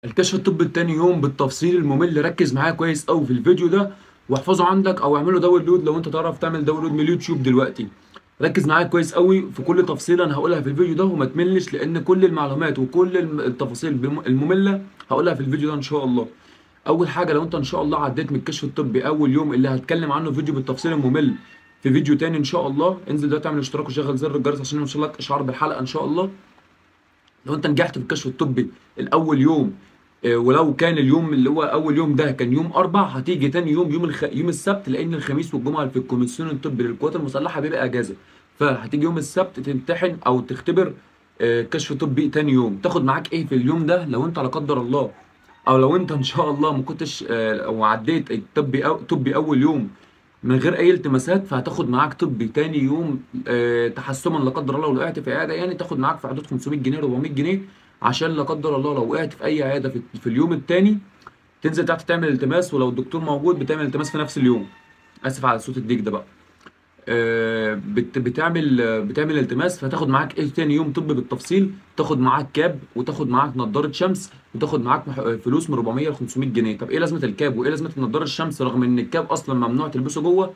الكشف الطبي التاني يوم بالتفصيل الممل. ركز معايا كويس قوي في الفيديو ده واحفظه عندك او اعمله داونلود لو انت تعرف تعمل داونلود من اليوتيوب دلوقتي. ركز معايا كويس قوي في كل تفصيله انا هقولها في الفيديو ده وما تملش، لان كل المعلومات وكل التفاصيل الممله هقولها في الفيديو ده ان شاء الله. اول حاجه، لو انت ان شاء الله عديت من الكشف الطبي اول يوم اللي هتكلم عنه فيديو بالتفصيل الممل في فيديو تاني ان شاء الله، انزل دلوقتي اعمل اشتراك وشغل زر الجرس عشان يوصلك اشعار بالحلقه ان شاء الله. لو انت نجحت في الكشف الطبي الاول يوم، ولو كان اليوم اللي هو اول يوم ده كان يوم اربع، هتيجي تاني يوم يوم السبت، لان الخميس والجمعه في الكوميسيون الطبي للقوات المسلحه بيبقى اجازه. فهتيجي يوم السبت تمتحن او تختبر كشف طبي تاني يوم. تاخد معاك ايه في اليوم ده لو انت لا قدر الله، او لو انت ان شاء الله ما كنتش او عديت الطبي أو طبي اول يوم من غير اي التماسات، فهتاخد معاك طبي تاني يوم تحسما لا قدر الله لو وقعت في عياده، يعني تاخد معاك في حدود 500 جنيه 400 جنيه، عشان لا قدر الله لو وقعت في اي عياده في اليوم التاني تنزل تحت تعمل التماس، ولو الدكتور موجود بتعمل التماس في نفس اليوم. اسف على صوت الديك ده بقى. بتعمل التماس، فتاخد معاك ايه تاني يوم طب بالتفصيل. تاخد معاك كاب، وتاخد معاك نضاره شمس، وتاخد معاك فلوس من 400 ل 500 جنيه. طب ايه لازمه الكاب وايه لازمه نضاره الشمس رغم ان الكاب اصلا ممنوع تلبسه جوه؟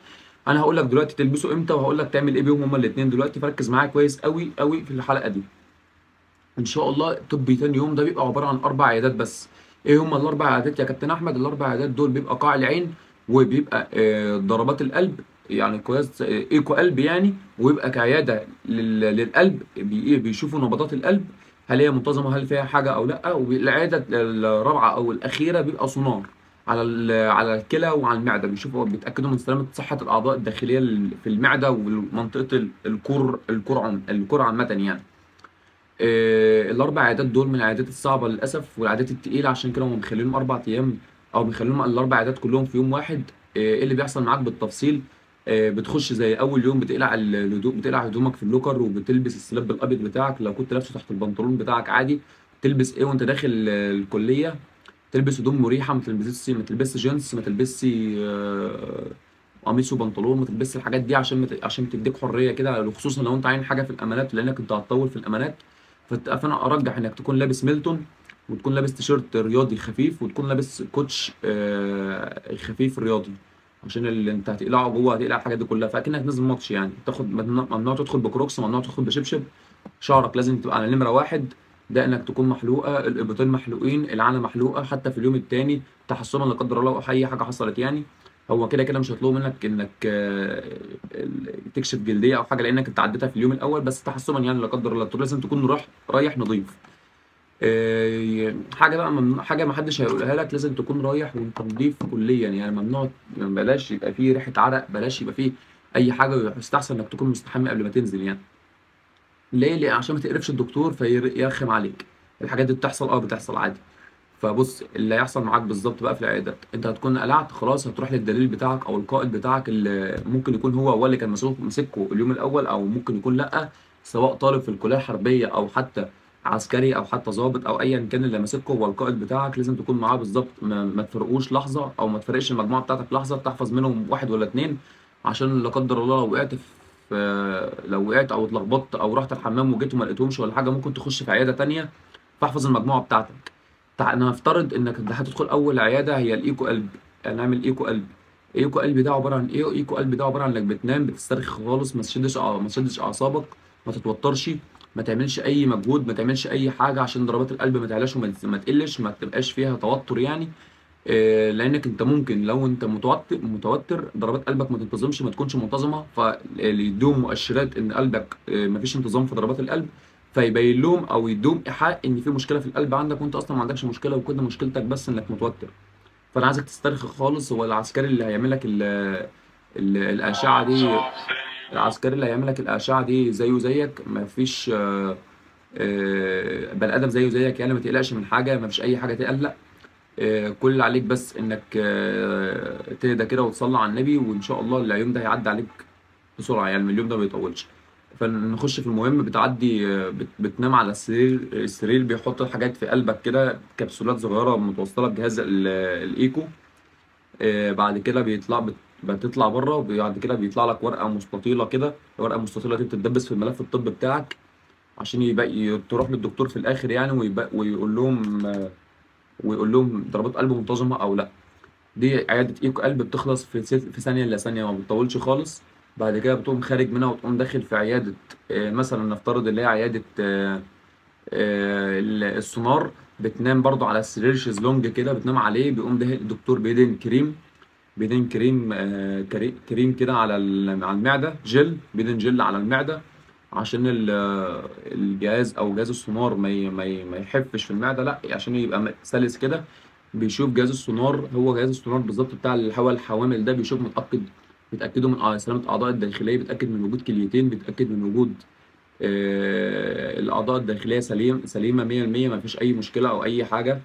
انا هقول لك دلوقتي تلبسه امتى، وهقول لك تعمل ايه بيهم هما الاثنين دلوقتي. فركز معايا كويس قوي قوي في الحلقه دي ان شاء الله. طبي تاني يوم ده بيبقى عباره عن اربع عيادات بس. ايه هما الاربع عيادات يا كابتن احمد؟ الاربع عيادات دول بيبقى قاع العين، وبيبقى ضربات القلب، يعني قياس ايكو قلب يعني، ويبقى كعياده للقلب بيشوفوا نبضات القلب هل هي منتظمه، هل فيها حاجه او لا. والعياده الرابعه او الاخيره بيبقى سونار على على الكلى وعلى المعده، بيشوفوا بيتاكدوا من سلامه صحه الاعضاء الداخليه في المعده ومنطقه الكور عامه يعني. الاربع عيادات دول من العيادات الصعبه للاسف والعيادات التقيله، عشان كده هم مخلينهم 4 ايام، او مخلينهم الاربع عيادات كلهم في يوم واحد. ايه اللي بيحصل معاك بالتفصيل؟ بتخش زي اول يوم بتقلع الهدوم، بتقلع هدومك في اللوكر، وبتلبس السلاب الابيض بتاعك لو كنت لابسه تحت البنطلون بتاعك عادي. تلبس ايه وانت داخل الكليه؟ تلبس هدوم مريحه، ما تلبسش جينز، ما تلبسش قميص وبنطلون، ما تلبسش الحاجات دي عشان عشان تديك حريه كده، خصوصا لو انت عاين حاجه في الامانات، لانك انت هتطول في الامانات. فانا ارجح انك تكون لابس ميلتون، وتكون لابس تيشيرت رياضي خفيف، وتكون لابس كوتش خفيف رياضي، عشان اللي انت هتقلعه جوه هتقلع الحاجات دي كلها، فاكنك نازل ماتش يعني. تاخد ممنوع تدخل بكروكس، ممنوع تدخل بشبشب. شعرك لازم تبقى على نمره واحد، ده انك تكون محلوقه، الابطين محلوقين، العانه محلوقه حتى في اليوم الثاني تحسبا لا قدر الله او اي حاجه حصلت يعني. هو كده كده مش هيطلبوا منك انك تكشف جلديه او حاجه، لانك انت عديتها في اليوم الاول، بس تحسبا يعني لا قدر الله لازم تكون رايح نظيف. حاجه بقى حاجه ما حدش هيقولها لك، لازم تكون رايح وانت نظيف كليا يعني. ممنوع، بلاش يبقى فيه ريحه عرق، بلاش يبقى فيه اي حاجه، يستحسن انك تكون مستحمي قبل ما تنزل يعني. ليه؟ عشان ما تقرفش الدكتور فيرخم عليك. الحاجات دي بتحصل، بتحصل عادي. فبص اللي هيحصل معاك بالظبط بقى في العيادات، انت هتكون قلعت خلاص، هتروح للدليل بتاعك او القائد بتاعك اللي ممكن يكون هو اللي كان مسكه اليوم الاول، او ممكن يكون لا، سواء طالب في الكليه الحربيه او حتى عسكري او حتى ضابط او ايا كان اللي ماسكه هو القائد بتاعك. لازم تكون معاه بالظبط، ما تفرقوش لحظه، او ما تفرقش المجموعه بتاعتك لحظه، تحفظ منهم واحد ولا اتنين، عشان لا قدر الله لو وقعت او اتلخبطت او رحت الحمام وجيت وما لقيتهمش ولا حاجه، ممكن تخش في عياده تانيه. فاحفظ المجموعه بتاعتك. انا هفترض انك انت هتدخل اول عياده هي الايكو قلب، يعني نعمل ايكو قلب. ايكو قلب ده عباره عن ايه؟ ايكو قلب ده عباره عن انك بتنام بتسترخي خالص، ما تشدش اعصابك، ما تتوترش، ما تعملش اي مجهود، ما تعملش اي حاجه، عشان ضربات القلب ما تعلاش وما تقلش، ما تبقاش فيها توتر يعني. لانك انت ممكن لو انت متوتر ضربات قلبك ما تنتظمش، ما تكونش منتظمه، فيدوم مؤشرات ان قلبك ما فيش انتظام في ضربات القلب، فيبين لهم او يدوم ايحاء ان في مشكله في القلب عندك، وانت اصلا ما عندكش مشكله، وكده مشكلتك بس انك متوتر. فانا عايزك تسترخي خالص. هو العسكري اللي هيعمل لك الاشعه دي، العسكري اللي هيعمل لك الاشعه دي زيه زيك، ما فيش بني ادم زيه زيك يعني. ما تقلقش من حاجه، ما فيش اي حاجه تقلق. كل اللي عليك بس انك تهدى كده وتصلي على النبي، وان شاء الله اليوم ده هيعدي عليك بسرعه يعني، اليوم ده ما بيطولش. فنخش في المهم. بتعدي بتنام على السرير بيحط حاجات في قلبك كده، كبسولات صغيره متوصله بجهاز الايكو. بعد كده بتطلع بره، وبعد كده بيطلع لك ورقه مستطيله كده. الورقه المستطيله دي بتتدبس في الملف الطبي بتاعك، عشان يبقى تروح للدكتور في الاخر يعني، ويقول لهم ويقول لهم ضربات قلب منتظمه او لا. دي عياده ايكو قلب بتخلص في ثانيه الا ثانيه، ما بتطولش خالص. بعد كده بتقوم خارج منها وتقوم داخل في عياده، مثلا نفترض اللي هي عياده السونار. بتنام برضو على السرير شезлونج كده، بتنام عليه، بيقوم ده الدكتور بيدهن كريم، بيدهن كريم كريم كده على على المعده، جل، بيدهن جل على المعده عشان الجهاز او جهاز السونار ما يحفش في المعده، لا عشان يبقى سلس كده. بيشوف جهاز السونار، هو جهاز السونار بالظبط بتاع الهواء الحوامل ده، بيشوف بيتاكدوا من سلامه الاعضاء الداخليه، بيتاكد من وجود كليتين، بيتاكد من وجود الاعضاء الداخليه سليمه 100%، ما فيش اي مشكله او اي حاجه.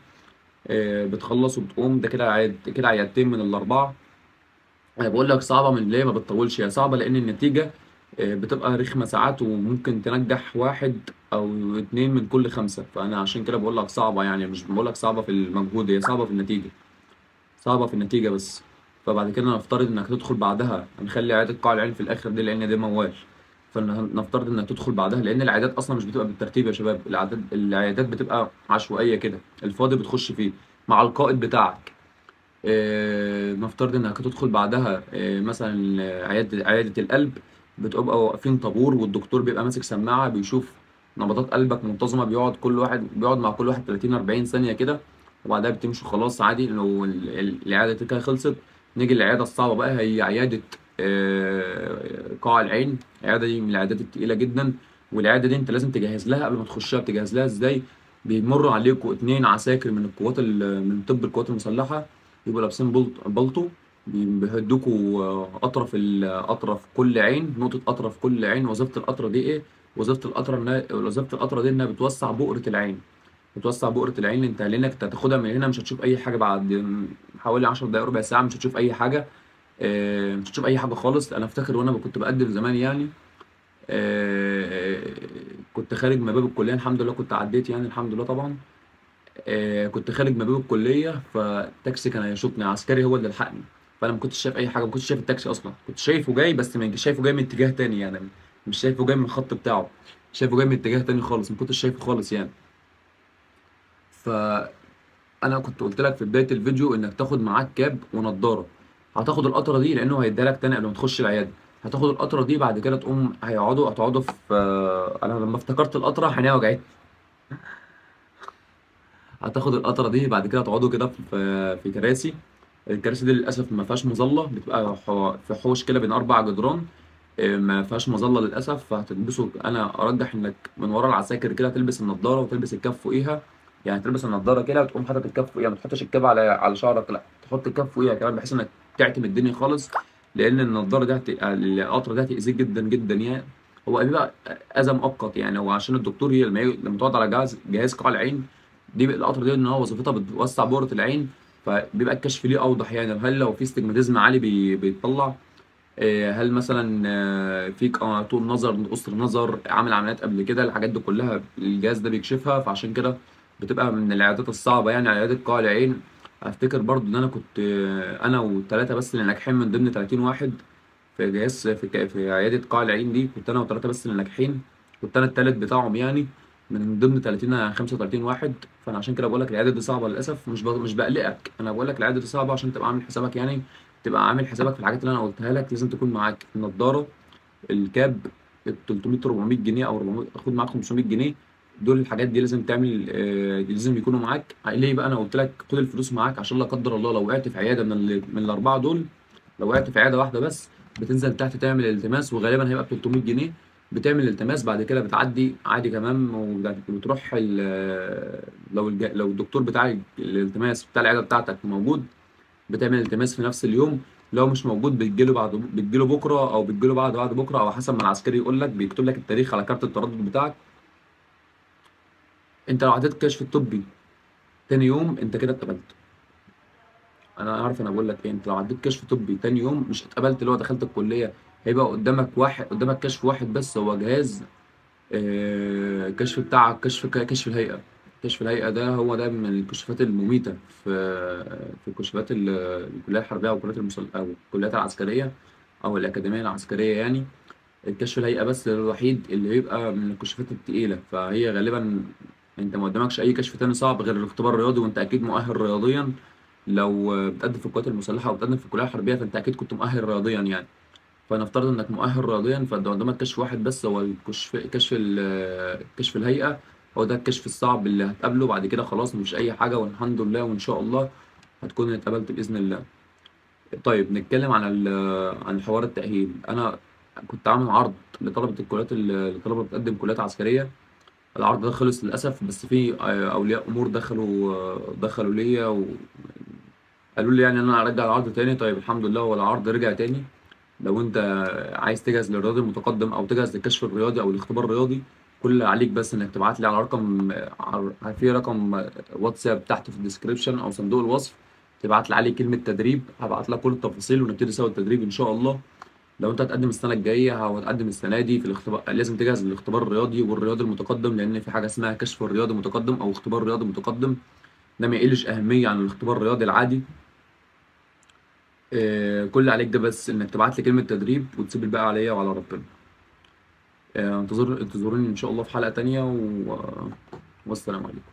بتخلص وبتقوم. ده كده كده عيادتين من الاربعه. انا بقول لك صعبه من ليه ما بتطولش، هي صعبه لان النتيجه بتبقى رخمه ساعات، وممكن تنجح واحد او اتنين من كل خمسه. فانا عشان كده بقول لك صعبه، يعني مش بقول لك صعبه في المجهود، هي صعبه في النتيجه، صعبه في النتيجه بس. فبعد كده نفترض انك تدخل بعدها، هنخلي عياده قاع العين في الاخر دي لان دي موال. فنفترض انك تدخل بعدها، لان العيادات اصلا مش بتبقى بالترتيب يا شباب، العيادات بتبقى عشوائيه كده، الفاضي بتخش فيه مع القائد بتاعك. نفترض انك هتدخل بعدها مثلا عياده القلب. بتبقى واقفين طابور، والدكتور بيبقى ماسك سماعه بيشوف نبضات قلبك منتظمه، بيقعد مع كل واحد 30 40 ثانيه كده. وبعدها بتمشوا خلاص عادي. لو العياده دي كده خلصت، نيجي للعياده الصعبه بقى، هي عياده قاع العين. العياده دي من العيادات التقيله جدا، والعياده دي انت لازم تجهز لها. قبل ما تخشها بتجهز لها ازاي؟ بيمر عليكوا اتنين عساكر من من طب القوات المسلحه، يبقوا لابسين بلطو، بيهدوكوا اطرف كل عين، نقطه اطرف كل عين. وظيفه القطره دي ايه؟ وظيفه القطره دي انها بتوسع بؤره العين، بتوسع بؤره العين. انت لانك انت هتاخدها من هنا مش هتشوف اي حاجه بعد حوالي 10 دقائق ربع ساعه، مش هتشوف اي حاجه. مش هتشوف اي حاجه خالص. انا افتكر وانا كنت بقدم زمان يعني، كنت خارج من باب الكليه، الحمد لله كنت عديت يعني، الحمد لله طبعا. كنت خارج من باب الكليه، فالتاكسي كان هيشوطني، عسكري هو اللي لحقني. فانا ما كنتش شايف اي حاجه، ما كنتش شايف التاكسي اصلا، كنت شايفه جاي بس شايفه جاي من اتجاه تاني يعني، مش شايفه جاي من الخط بتاعه، شايفه جاي من اتجاه تاني خالص، ما كنتش شايفه خالص يعني. فانا كنت قلت لك في بدايه الفيديو انك تاخد معاك كاب ونضاره. هتاخد القطره دي لانه هيديها لك تاني قبل ما تخش العياده. هتاخد القطره دي بعد كده تقوم هتقعدوا في انا لما افتكرت القطره عينيا وجعتني. هتاخد القطره دي بعد كده تقعدوا كده في كراسي. الكراسي دي للاسف ما فيهاش مظله، بتبقى في حوش كده بين اربع جدران. ما فيهاش مظله للاسف، فهتلبسوا. انا ارجح انك من ورا العساكر كده تلبس النضاره وتلبس الكف فوقيها. يعني تلبس النضاره كده وتقوم حاطط الكف فوقيها، ما تحطش الكاب على شعرك، لا تحط الكف فوقيها كمان بحيث انك تعتم الدنيا خالص. لان النضاره دي القطره دي هتاذيك جدا جدا يعني. هو بيبقى اذى مؤقت يعني، هو عشان الدكتور هي لما تقعد على جهاز قاع العين، دي القطره دي ان هو وظيفتها بتوسع بؤره العين، فبيبقى الكشف ليه اوضح يعني. هل لو في استجماتيزم عالي بيتطلع، هل مثلا فيك طول نظر، قصر نظر، عامل عمليات قبل كده، الحاجات دي كلها الجهاز ده بيكشفها. فعشان كده بتبقى من العيادات الصعبه يعني عياده قاع العين. افتكر برضو ان انا كنت انا وثلاثه بس اللي ناجحين من ضمن 30 واحد في جهاز في عياده قاع العين دي. كنت انا وثلاثه بس اللي ناجحين، كنت انا الثالث بتاعهم يعني، من ضمن 30 35 واحد. فانا عشان كده بقول لك العياده دي صعبه للاسف، مش بقلقك، انا بقول لك العياده دي صعبه عشان تبقى عامل حسابك يعني. تبقى عامل حسابك في الحاجات اللي انا قلتها لك. لازم تكون معاك النضاره، الكاب، ال 300 400 جنيه او 400، خد معاك 500 جنيه. دول الحاجات دي لازم تعمل، لازم يكونوا معاك. ليه بقى انا قلت لك خد الفلوس معاك؟ عشان لا قدر الله لو وقعت في عياده من الاربعه دول، لو وقعت في عياده واحده بس، بتنزل تحت تعمل التماس، وغالبا هيبقى ب 300 جنيه. بتعمل الالتماس بعد كده بتعدي عادي كمان، وبتروح لو الدكتور بتاع الالتماس بتاع العياده بتاعتك موجود، بتعمل التماس في نفس اليوم. لو مش موجود بتجيله بكره، او بتجيله بعد بكره، او حسب ما العسكري يقول لك، بيكتب لك التاريخ على كارت التردد بتاعك. انت لو عديت الكشف الطبي تاني يوم انت كده اتقبلت. انا عارف انا بقول لك ايه، انت لو عديت كشف طبي تاني يوم مش اتقبلت، اللي هو دخلت الكليه. هيبقى قدامك كشف واحد بس، هو جهاز كشف بتاع كشف الهيئه. كشف الهيئه ده هو ده من الكشوفات المميته في كشوفات الكليه الحربيه او او الكليات العسكريه او الاكاديميه العسكريه يعني. الكشف الهيئه بس الوحيد اللي بيبقى من الكشوفات التقيله، فهي غالبا انت ما قدامكش اي كشف تاني صعب غير الاختبار الرياضي، وانت اكيد مؤهل رياضيا. لو بتقدم في القوات المسلحه او بتقدم في الكليه الحربيه فانت اكيد كنت مؤهل رياضيا يعني. فنفترض انك مؤهل رياضيا، فانت قدامك كشف واحد بس، هو كشف الهيئه. هو ده الكشف الصعب اللي هتقابله، بعد كده خلاص مفيش اي حاجه، والحمد لله وان شاء الله هتكون اتقبلت باذن الله. طيب نتكلم عن حوار التأهيل. أنا كنت عامل عرض لطلبة لطلبة بتقدم كليات عسكرية. العرض ده خلص للأسف، بس في أولياء أمور دخلوا ليا وقالوا لي يعني إن أنا أرجع العرض تاني. طيب الحمد لله هو العرض رجع تاني. لو أنت عايز تجهز للرياضي المتقدم أو تجهز للكشف الرياضي أو الاختبار الرياضي، كل اللي عليك بس إنك تبعت لي على رقم، في رقم واتساب تحت في الديسكريبشن أو صندوق الوصف. تبعت لي عليه كلمة تدريب، هبعت لك كل التفاصيل ونبتدي سوا التدريب إن شاء الله. لو انت هتقدم السنه الجايه او هتقدم السنه دي في الاختبار، لازم تجهز للاختبار الرياضي والرياضي المتقدم، لان في حاجه اسمها كشف الرياضي متقدم او اختبار رياضي متقدم. ده ما يقلش اهميه عن الاختبار الرياضي العادي. كل اللي عليك ده بس انك تبعت لي كلمه تدريب وتسيب الباقي عليا وعلى ربنا. انتظروني ان شاء الله في حلقه تانيه والسلام عليكم.